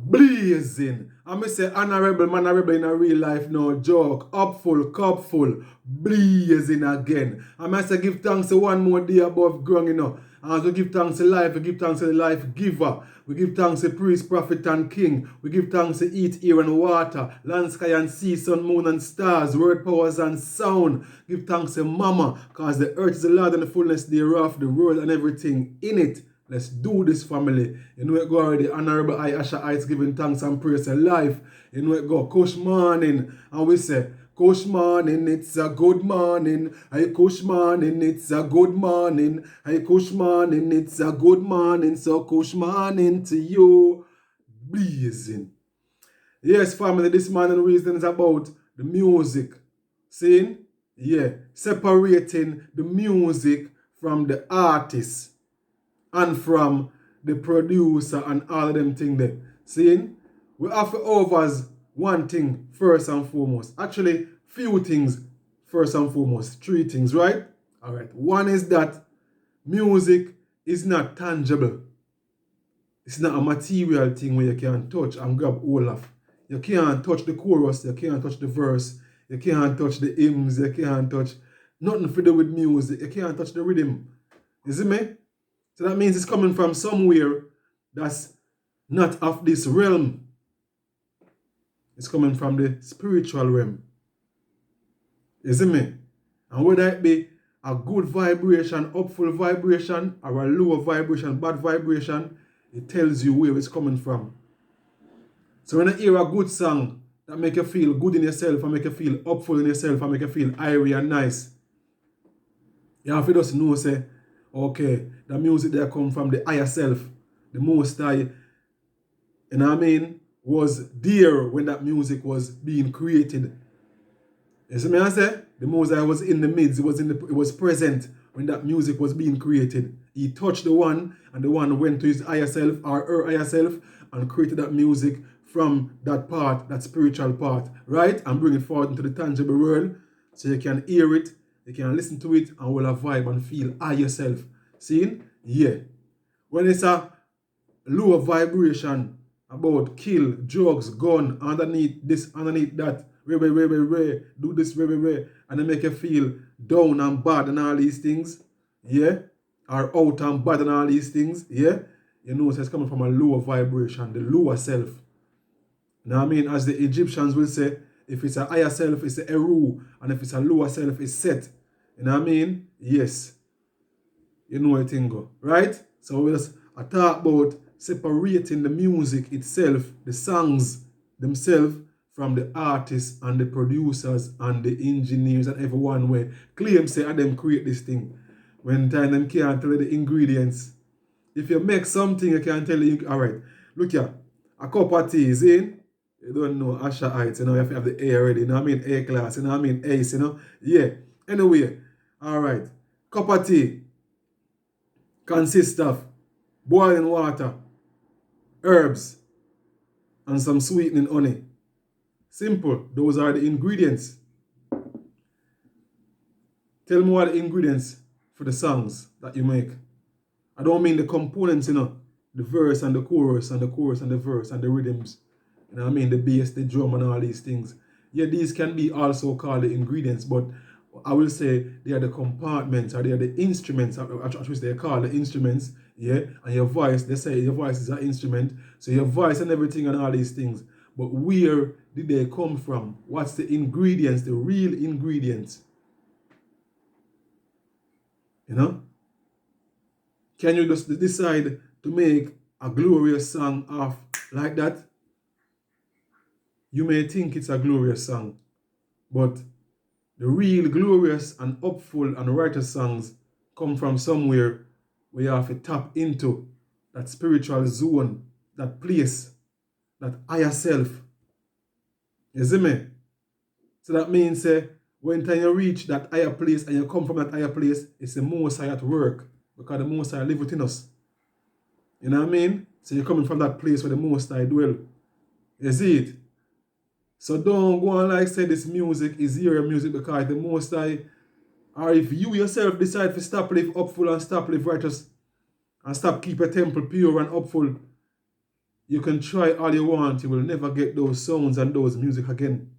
blazing. I say honorable, mannerable in a real life, no joke. Upful, cupful, blazing again. I say give thanks to one more day above ground, you know. And we give thanks to life, we give thanks to the life giver. We give thanks to priest, prophet, and king. We give thanks to eat, air, and water, land, sky, and sea, sun, moon, and stars, word, powers, and sound. Give thanks to mama, because the earth is the Lord and the fullness thereof, the world and everything in it. Let's do this, family. You know it go already. Honorable I Asha Heights giving thanks and praise to life. You know it go. Kush morning. And we say, Kush morning, it's a good morning. Hey, Kush morning, it's a good morning. Hey, Kush morning, it's a good morning. So, Kush morning to you. Blazing. Yes, family, this morning reason is about the music. Seeing? Yeah. Separating the music from the artist and from the producer and all of them things there. Seeing? We have to overs one thing first and foremost. Actually, few things first and foremost. Three things, right? Alright. One is that music is not tangible. It's not a material thing where you can touch and grab hold of. You can't touch the chorus, you can't touch the verse, you can't touch the hymns, you can't touch nothing to do with music, you can't touch the rhythm. You see me? So that means it's coming from somewhere that's not of this realm. It's coming from the spiritual realm. You see me? And whether it be a good vibration, upful vibration, or a lower vibration, bad vibration, it tells you where it's coming from. So when you hear a good song that make you feel good in yourself and make you feel upful in yourself and make you feel airy and nice, you have to just know, say, okay, the music there come from the higher self, the most high, you know what I mean, was there when that music was being created. You see me I say? The most high was in the midst, it was present when that music was being created. He touched the one, and the one went to his higher self or her higher self and created that music from that part, that spiritual part, right? And bring it forward into the tangible world so you can hear it, you can listen to it, and will have vibe and feel yourself. See? Yeah. When it's a lower vibration about kill, drugs, gun, underneath this, underneath that, do this, and they make you feel down and bad and all these things, yeah? Or out and bad and all these things, yeah? You know it's coming from a lower vibration, the lower self. You know what I mean? As the Egyptians will say, if it's a higher self, it's a HERU, and if it's a lower self, it's SETH. You know what I mean? Yes. You know what thing go, right? So we just talk about separating the music itself, the songs themselves, from the artists and the producers and the engineers and everyone where claim say them create this thing. When time them can't tell you the ingredients. If you make something, you can tell you, all right, look here, a cup of tea is in. You don't know Asha Heights, you know, you have to have the A already, you know what I mean? A class, you know what I mean? Ace, you know? Yeah. Anyway, all right. Cup of tea consists of boiling water, herbs, and some sweetening honey. Simple. Those are the ingredients. Tell me what the ingredients for the songs that you make. I don't mean the components, you know, the verse and the chorus and the chorus and the verse and the rhythms. You know what I mean? The bass, the drum and all these things. Yeah, these can be also called the ingredients, but I will say they are the compartments or they are the instruments, which they call the instruments, yeah? And your voice, they say your voice is an instrument. So your voice and everything and all these things. But where did they come from? What's the ingredients, the real ingredients? You know? Can you just decide to make a glorious song off like that? You may think it's a glorious song, but the real glorious and upful and righteous songs come from somewhere where you have to tap into that spiritual zone, that place, that higher self. You see me? So that means when time you reach that higher place and you come from that higher place, it's the Most High at work, because the Most High live within us. You know what I mean? So you're coming from that place where the Most High dwell. You see it? So don't go and like say this music is your music because the Most High, or if you yourself decide to stop live upful and stop live righteous and stop keep a temple pure and upful, You can try all you want, you will never get those sounds and those music again.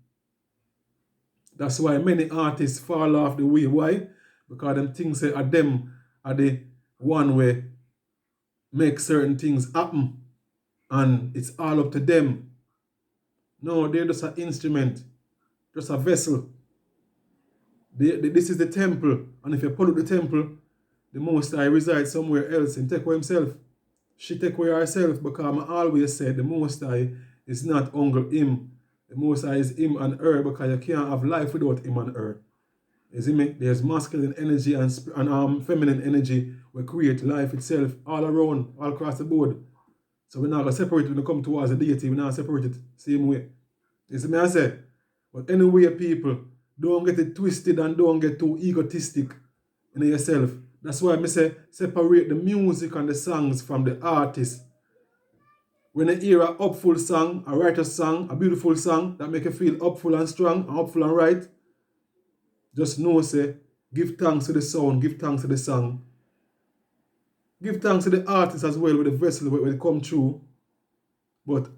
That's why many artists fall off the way. Why? Because them things say them are the one way make certain things happen. And it's all up to them. No, they're just an instrument, just a vessel. This is the temple. And if you pollute the temple, the Most High resides somewhere else and take away himself. She take away herself, because I always said the Most High is not Uncle Him. The Most High is Him and her, because you can't have life without Him and her. You see me? There's masculine energy and feminine energy will create life itself all around, all across the board. So we're not going to separate it when we come towards the deity. We're not separate it same way. You see me I say? But anyway, people, don't get it twisted and don't get too egotistic in yourself. That's why I say separate the music and the songs from the artist. When you hear a upful song, a righteous song, a beautiful song that make you feel upful and strong and upful and right, just know, say, give thanks to the sound, give thanks to the song. Give thanks to the artist as well with the vessel when it come through. But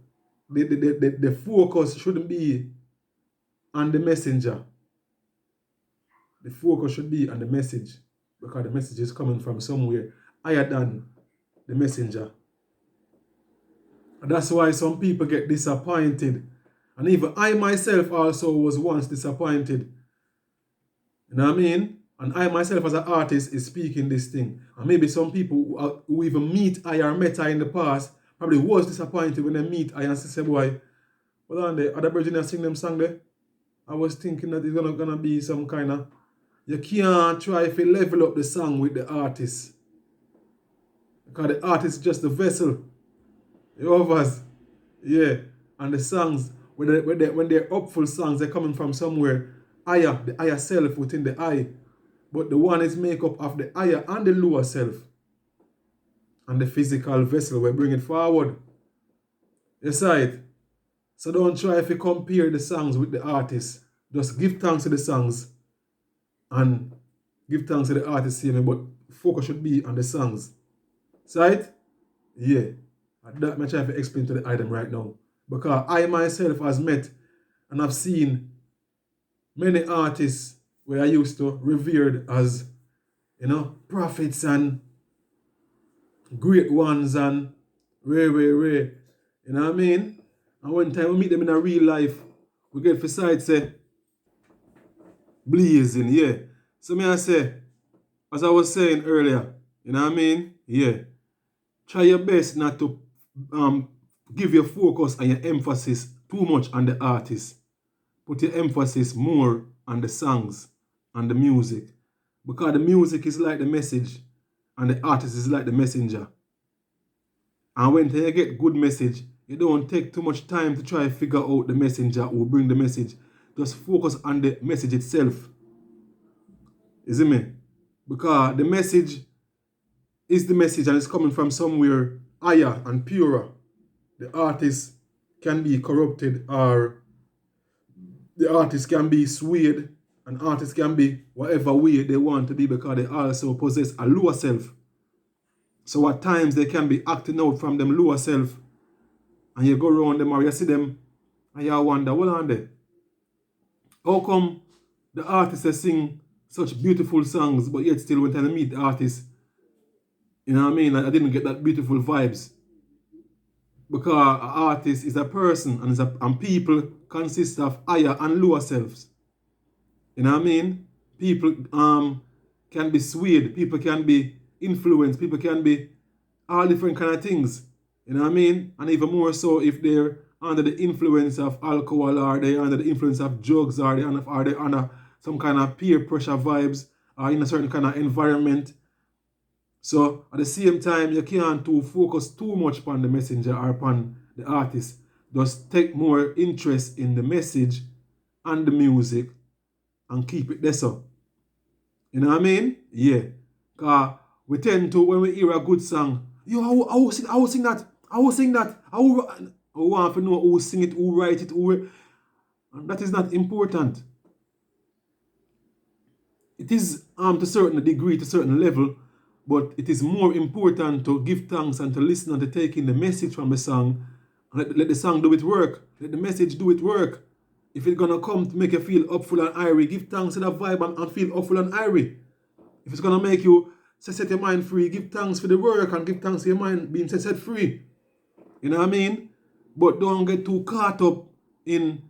the focus shouldn't be on the messenger. The focus should be on the message, because the message is coming from somewhere higher than the messenger. And that's why some people get disappointed. And even I myself also was once disappointed. You know what I mean? And I myself as an artist is speaking this thing. And maybe some people who even meet I or met I in the past probably was disappointed when they meet I and say, boy, hold on there, other Virginia sing them song there. I was thinking that it's gonna be some kind of, you can't try to level up the song with the artist. Because the artist is just the vessel. The others, yeah. And the songs, when they're upful songs, they're coming from somewhere higher, the higher self within the I. But the one is made up of the higher and the lower self. And the physical vessel, we bring it forward. You see it? So don't try if you compare the songs with the artist. Just give thanks to the songs and give thanks to the artist, but focus should be on the songs. See it? Yeah. And that I'm trying to explain to the item right now. Because I myself has met and I've seen many artists where I used to revered as, prophets and great ones and rare. You know what I mean? And one time we meet them in a real life, we get for sight say, blazing, yeah. So me I say, as I was saying earlier, you know what I mean? Yeah. Try your best not to give your focus and your emphasis too much on the artist. Put your emphasis more on the songs and the music. Because the music is like the message and the artist is like the messenger. And when you get good message, you don't take too much time to try to figure out the messenger who bring the message. Just focus on the message itself. You see me? Because the message is the message and it's coming from somewhere higher and purer. The artist can be corrupted or the artist can be swayed, and artists can be whatever way they want to be because they also possess a lower self. So at times they can be acting out from them lower self, and you go around them or you see them and you wonder, what are they? How come the artists sing such beautiful songs, but yet still when I meet the artist, you know what I mean? I didn't get that beautiful vibes. Because an artist is a person and people consist of higher and lower selves. You know what I mean? People can be swayed, people can be influenced, people can be all different kind of things. You know what I mean? And even more so if they're under the influence of alcohol or they're under the influence of drugs or they're under some kind of peer pressure vibes or in a certain kind of environment. So at the same time, you can't focus too much upon the messenger or upon the artist. Just take more interest in the message and the music and keep it there so. You know what I mean? Yeah. Because we tend to, when we hear a good song, I will sing that. I want to know who sing it, who write it, and that is not important. It is to a certain degree, to a certain level, but it is more important to give thanks and to listen and to take in the message from the song And let the song do it work. Let the message do it work. If it's gonna come to make you feel upful and irie, give thanks to the vibe and feel upful and irie. If it's gonna make you set your mind free, give thanks for the work and give thanks to your mind being set free. You know what I mean? But don't get too caught up in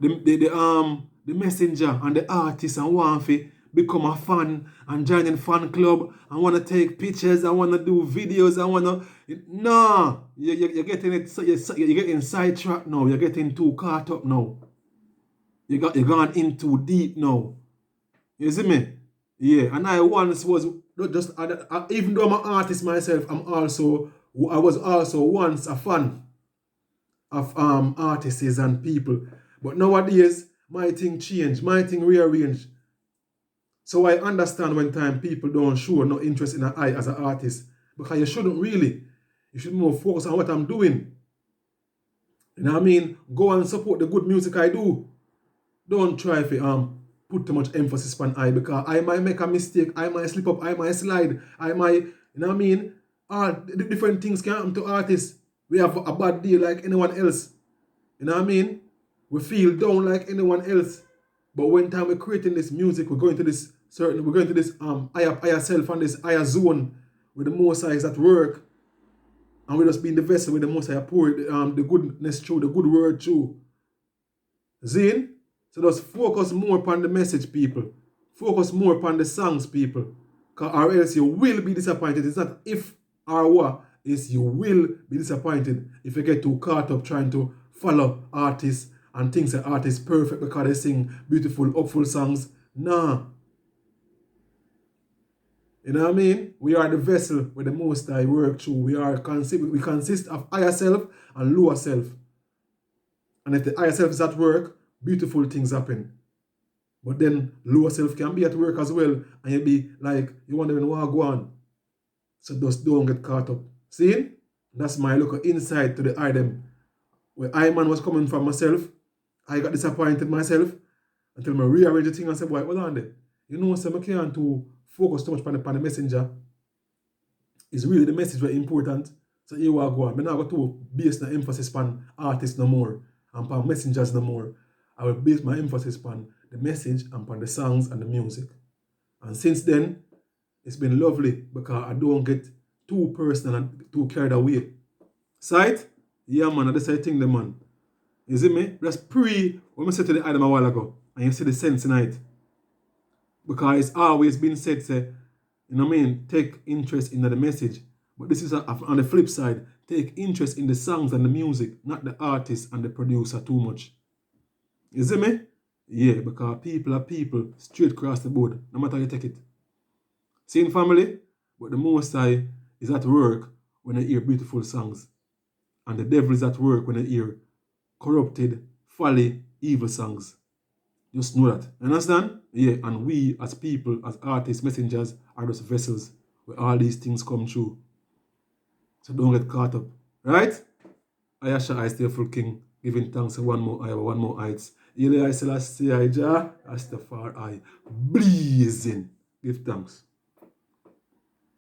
the messenger and the artist and want to become a fan and join in fan club and want to take pictures and want to do videos and want to... No! You're getting it, you're getting sidetracked now. You're getting too caught up now. You're going in too deep now. You see me? Yeah, and I once was not just... even though I'm an artist myself, I was also once a fan of artists and people. But nowadays, my thing changed, my thing rearranged. So I understand when time people don't show no interest in I as an artist. Because you shouldn't really. You should more focus on what I'm doing. You know what I mean? Go and support the good music I do. Don't try to put too much emphasis on I, because I might make a mistake, I might slip up, I might slide, I might, you know what I mean? Different things can happen to artists. We have a bad day like anyone else. You know what I mean? We feel down like anyone else. But when time we're creating this music, we're going to this higher self and this higher zone where the Most High is at work. And we just being the vessel where the Most High pour the goodness through, the good word through. Zine? So just focus more upon the message, people. Focus more upon the songs, people. Or else you will be disappointed. It's not if or what, it's you will be disappointed if you get too caught up trying to follow artists and think that artists perfect because they sing beautiful, upful songs. Nah. You know what I mean? We are the vessel where the Most High work through. We consist of higher self and lower self. And if the higher self is at work, beautiful things happen. But then lower self can be at work as well. And you be like, you wondering what go on. So just don't get caught up. See? That's my look insight to the item. Where I man was coming from myself, I got disappointed myself until I rearranged the thing and said, boy, hold on there. You know, so I can't to focus too much on the messenger. It's really the message very important. So here we go on. I'm not going to base the emphasis on artists no more and on messengers no more. I will base my emphasis on the message and upon the songs and the music. And since then, it's been lovely because I don't get too personal and too carried away. Sight? Yeah, man, that's the thing, the man. You see me? That's Pree, what I said to the item a while ago. And you see the sense in it. Because it's always been said, say, you know what I mean? Take interest in the message. But this is on the flip side. Take interest in the songs and the music, not the artist and the producer too much. You see me? Yeah, because people are people straight across the board, no matter how you take it. Same family, but the Most High is at work when they hear beautiful songs. And the devil is at work when they hear corrupted, folly, evil songs. Just know that. Understand? Yeah, and we as people, as artists, messengers, are just vessels where all these things come true. So don't get caught up. Right? I stay full king, giving thanks to one more heights. Ili I Selassie I Jah, Astafari, blazing. Give thanks.